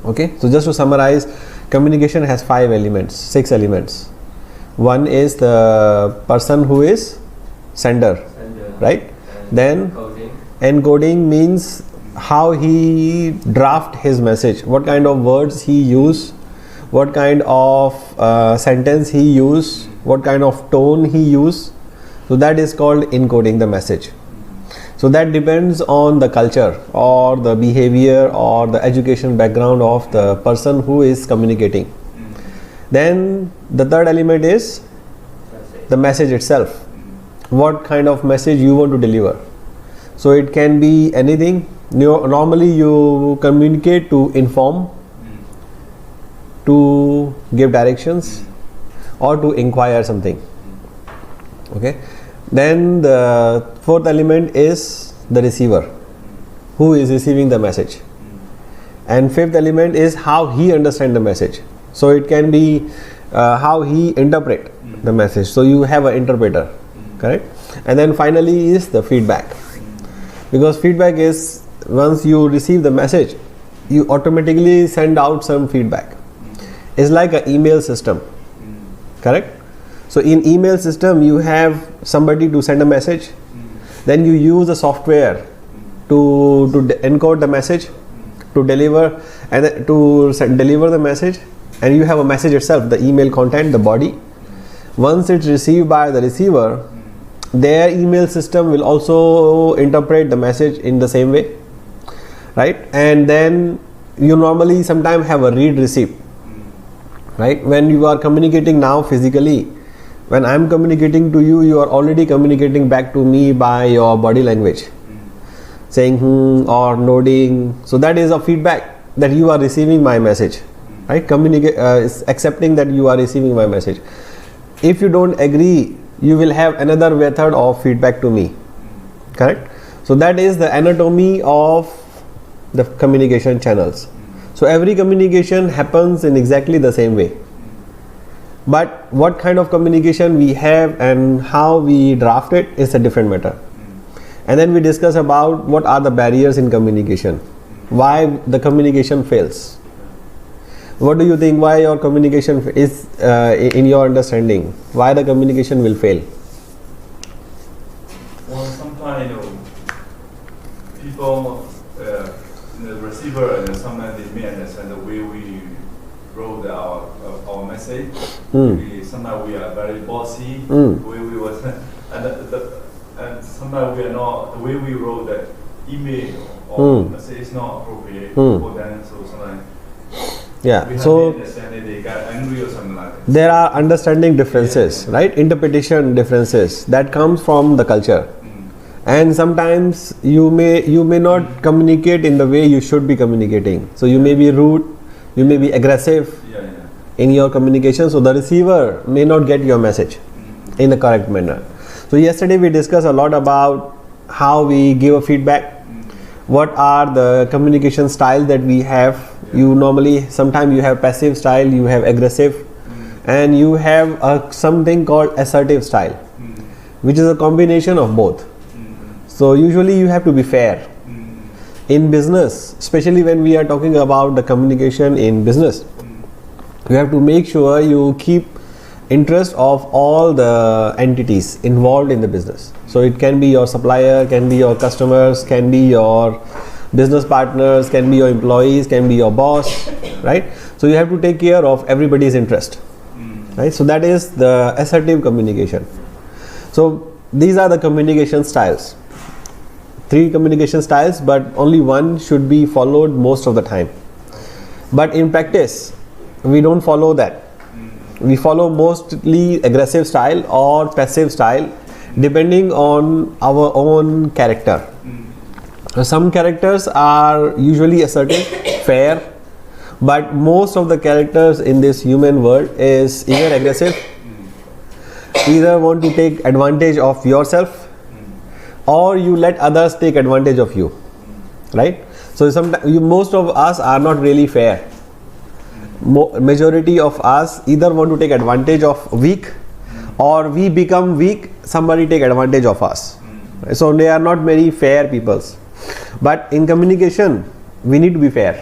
Okay, so just to summarize, communication has 6 elements. One is the person who is sender, right? Then encoding means how he draft his message, what kind of words he use, what kind of sentence he use, what kind of tone he use. So that is called encoding the message. So that depends on the culture or the behavior or the education background of the person who is communicating. Then the third element is the message itself. What kind of message you want to deliver. So it can be anything. Normally you communicate to inform, to give directions, or to inquire something. Okay. Then the fourth element is the receiver, who is receiving the message. And fifth element is how he understands the message. So it can be how he interpret the message. So you have an interpreter, correct? And then finally is the feedback. Because feedback is once you receive the message, you automatically send out some feedback. It's like an email system, correct? So in email system you have somebody to send a message, then you use the software to encode the message, to deliver and deliver the message, and you have a message itself, the email content, the body. Once it's received by the receiver, their email system will also interpret the message in the same way, right? And then you normally sometimes have a read receipt, right? When you are communicating now physically, when I am communicating to you, you are already communicating back to me by your body language, saying or nodding. So that is a feedback that you are receiving my message, right? Accepting that you are receiving my message. If you don't agree, you will have another method of feedback to me, correct? So that is the anatomy of the communication channels. So every communication happens in exactly the same way. But what kind of communication we have and how we draft it is a different matter. And then we discuss about what are the barriers in communication, why the communication fails. What do you think, why your communication is in your understanding, why the communication will fail? Well, sometimes people, the receiver, and sometimes they may understand the way we wrote our message. Sometimes we are very bossy, the way we was, and sometimes we are not, the way we wrote the email or message is not appropriate for them. So sometimes so they got angry or something like that. There are understanding differences, right? Interpretation differences that comes from the culture. And sometimes you may not communicate in the way you should be communicating. So you may be rude, you may be aggressive in your communication, so the receiver may not get your message in the correct manner. So yesterday we discussed a lot about how we give a feedback, what are the communication styles that we have. You normally, sometimes you have passive style, you have aggressive, and you have something called assertive style, which is a combination of both. So usually you have to be fair. In business, especially when we are talking about the communication in business, you have to make sure you keep interest of all the entities involved in the business. So it can be your supplier, can be your customers, can be your business partners, can be your employees, can be your boss, right? So you have to take care of everybody's interest, right? So that is the assertive communication. So these are the communication styles. 3 communication styles, but only one should be followed most of the time. But in practice, we don't follow that. We follow mostly aggressive style or passive style, depending on our own character. Some characters are usually assertive, fair, but most of the characters in this human world is either aggressive, either want to take advantage of yourself, or you let others take advantage of you, right? So most of us are not really fair. Majority of us either want to take advantage of weak, or we become weak, somebody take advantage of us. So they are not very fair peoples. But in communication, we need to be fair.